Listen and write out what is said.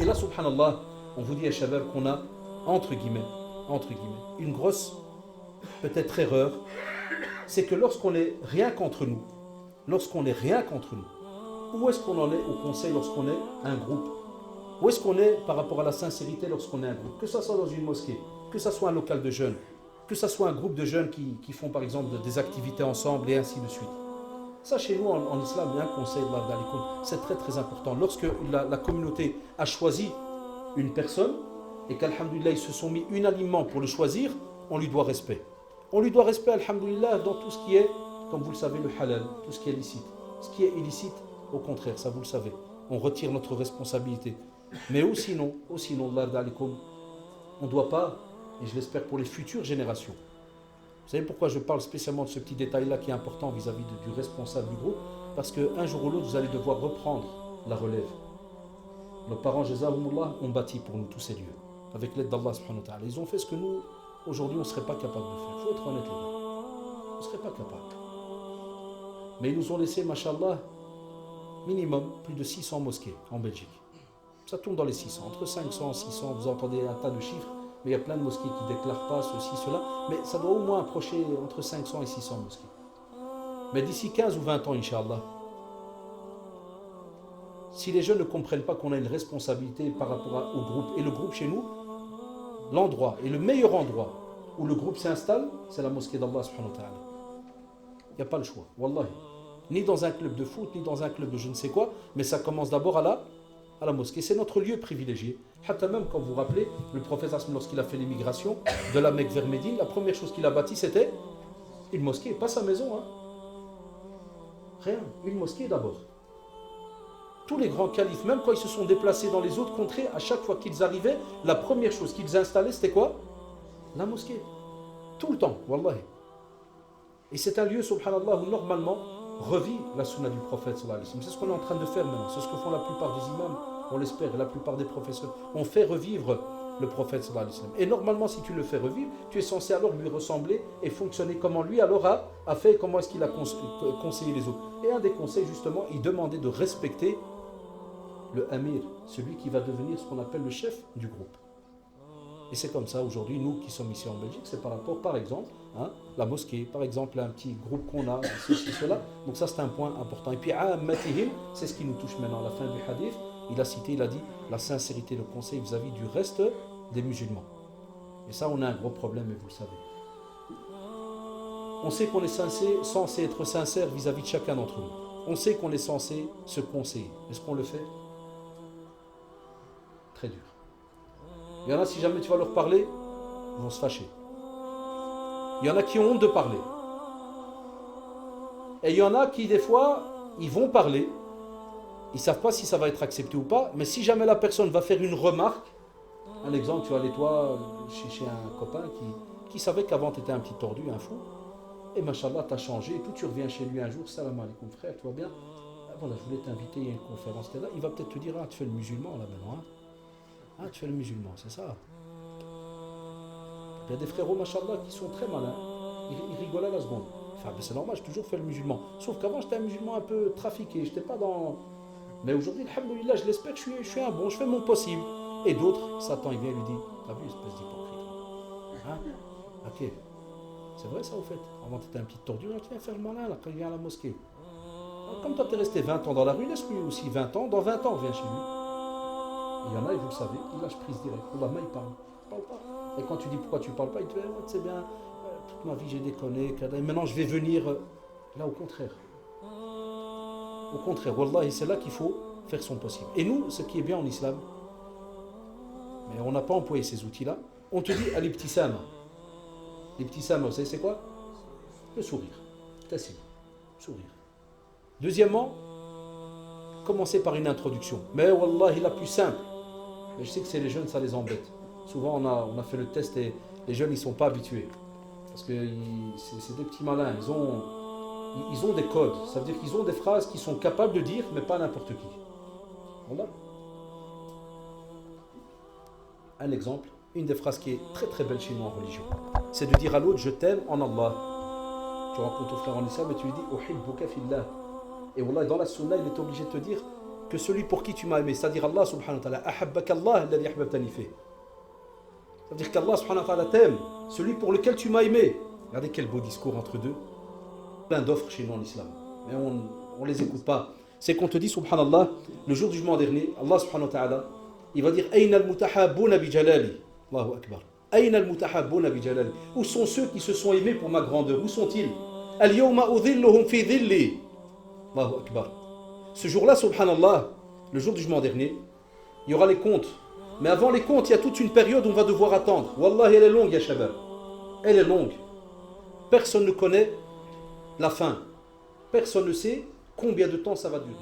Et là, subhanallah, on vous dit à Shabab qu'on a, entre guillemets, une grosse, peut-être erreur, c'est que lorsqu'on est rien contre nous, où est-ce qu'on en est au conseil lorsqu'on est un groupe? Où est-ce qu'on est par rapport à la sincérité lorsqu'on est un groupe? Que ce soit dans une mosquée, que ce soit un local de jeunes, que ce soit un groupe de jeunes qui font par exemple des activités ensemble et ainsi de suite. Ça, chez nous, en islam, il y a un conseil, c'est très très important. Lorsque la communauté a choisi une personne et qu'alhamdoulilah, ils se sont mis unanimement pour le choisir, on lui doit respect. On lui doit respect, alhamdoulilah, dans tout ce qui est, comme vous le savez, le halal, tout ce qui est licite. Ce qui est illicite, au contraire, ça vous le savez, on retire notre responsabilité. Mais sinon, on ne doit pas, et je l'espère pour les futures générations. Vous savez pourquoi je parle spécialement de ce petit détail-là qui est important vis-à-vis du responsable du groupe? Parce qu'un jour ou l'autre, vous allez devoir reprendre la relève. Nos parents, Jazahumullah, ont bâti pour nous tous ces lieux, avec l'aide d'Allah subhanahu wa ta'ala. Ils ont fait ce que nous, aujourd'hui, on ne serait pas capable de faire. Il faut être honnête, les gars. On ne serait pas capable. Mais ils nous ont laissé, mashallah, minimum, plus de 600 mosquées en Belgique. Ça tourne dans les 600, entre 500 et 600, vous entendez un tas de chiffres, mais il y a plein de mosquées qui ne déclarent pas ceci, cela, mais ça doit au moins approcher entre 500 et 600 mosquées. Mais d'ici 15 ou 20 ans, Inch'Allah, si les jeunes ne comprennent pas qu'on a une responsabilité par rapport au groupe, et le groupe chez nous, l'endroit, et le meilleur endroit où le groupe s'installe, c'est la mosquée d'Allah subhanahu wa ta'ala. Il n'y a pas le choix, wallahi. Ni dans un club de foot, ni dans un club de je ne sais quoi, mais ça commence d'abord à la mosquée. C'est notre lieu privilégié. Hatta même, quand vous vous rappelez, le prophète, lorsqu'il a fait l'émigration de la Mecque vers Médine, la première chose qu'il a bâtie, c'était une mosquée, pas sa maison. Hein. Rien, une mosquée d'abord. Tous les grands califes, même quand ils se sont déplacés dans les autres contrées, à chaque fois qu'ils arrivaient, la première chose qu'ils installaient, c'était quoi? La mosquée. Tout le temps, wallahi. Et c'est un lieu, subhanallah, où normalement revit la sunna du prophète sallallahu alayhi wa sallam. C'est ce qu'on est en train de faire maintenant. C'est ce que font la plupart des imams, on l'espère, et la plupart des professeurs. On fait revivre le prophète sallallahu alayhi wa sallam. Et normalement, si tu le fais revivre, tu es censé alors lui ressembler et fonctionner comment lui alors a fait, comment est-ce qu'il a conseillé les autres. Et un des conseils, justement, il demandait de respecter le amir, celui qui va devenir ce qu'on appelle le chef du groupe. Et c'est comme ça aujourd'hui, nous qui sommes ici en Belgique, c'est par rapport, par exemple, la mosquée, par exemple, un petit groupe qu'on a, ceci, cela. Donc ça, c'est un point important. Et puis, c'est ce qui nous touche maintenant à la fin du hadith. Il a cité, il a dit, la sincérité, le conseil vis-à-vis du reste des musulmans. Et ça, on a un gros problème, et vous le savez. On sait qu'on est censé être sincère vis-à-vis de chacun d'entre nous. On sait qu'on est censé se conseiller. Est-ce qu'on le fait? Très dur. Il y en a, si jamais tu vas leur parler, ils vont se fâcher. Il y en a qui ont honte de parler. Et il y en a qui, des fois, ils vont parler. Ils ne savent pas si ça va être accepté ou pas. Mais si jamais la personne va faire une remarque, un exemple, tu vas aller toi chez un copain qui savait qu'avant tu étais un petit tordu, un fou. Et machallah, tu as changé. Et tout, tu reviens chez lui un jour. Salam alaikum frère, tu vas bien? Voilà, je voulais t'inviter, il y a une conférence. Là. Il va peut-être te dire, tu fais le musulman là maintenant. Tu fais le musulman, c'est ça. Il y a des frérots, machallah, qui sont très malins. Ils rigolent à la seconde. Enfin, c'est normal, j'ai toujours fait le musulman. Sauf qu'avant, j'étais un musulman un peu trafiqué. J'étais pas dans... Mais aujourd'hui, alhamdoulilah, je l'espère que je suis un bon, je fais mon possible. Et d'autres, Satan, il vient et lui dit, t'as vu, espèce d'hypocrite. Ok. C'est vrai ça, au fait. Avant, t'étais un petit tordu, là, tu viens faire le malin, là, quand il vient à la mosquée. Alors, comme toi, t'es resté 20 ans dans la rue, laisse-lui aussi 20 ans. Dans 20 ans, viens chez lui. Il y en a, et vous le savez, il lâche prise direct. Il parle pas. Et quand tu dis pourquoi tu parles pas, il te dit, c'est bien, toute ma vie j'ai déconné, maintenant je vais venir. Là, au contraire. Au contraire, wallahi, c'est là qu'il faut faire son possible. Et nous, ce qui est bien en islam, mais on n'a pas employé ces outils-là, on te dit al-ibtisama. L'ibtisama, vous savez c'est quoi? Le sourire. Facile. Sourire. Deuxièmement, commencer par une introduction. Mais wallahi, la plus simple. Mais je sais que c'est les jeunes, ça les embête. Souvent, on a fait le test et les jeunes, ils ne sont pas habitués. Parce que c'est des petits malins. Ils ont des codes. Ça veut dire qu'ils ont des phrases qu'ils sont capables de dire, mais pas n'importe qui. Voilà. Un exemple, une des phrases qui est très très belle chez nous en religion, c'est de dire à l'autre, je t'aime en Allah. Tu rencontres ton frère en islam et tu lui dis, uhibbuka fillah. Et wallah, dans la sunna, il est obligé de te dire, que celui pour qui tu m'as aimé, c'est-à-dire Allah subhanahu wa ta'ala, ahabbaka Allah alladhi ahbabtani fi. Ça veut dire qu'Allah subhanahu wa ta'ala t'aime, celui pour lequel tu m'as aimé. Regardez quel beau discours entre deux. Plein d'offres chez nous en islam, mais on les écoute pas. C'est qu'on te dit subhanallah, le jour du jugement dernier, Allah subhanahu wa ta'ala, il va dire Aïna al-mutahabbouna bi jalali. Allahu akbar. Aïna al-mutahabbouna bi jalali. Où sont ceux qui se sont aimés pour ma grandeur? Où sont-ils? Al-yawma udhilluhum fi dhilli. Allahu akbar. Ce jour-là, subhanallah, le jour du jugement dernier, il y aura les comptes. Mais avant les comptes, il y a toute une période où on va devoir attendre. Wallahi, elle est longue, ya shabab. Elle est longue. Personne ne connaît la fin. Personne ne sait combien de temps ça va durer.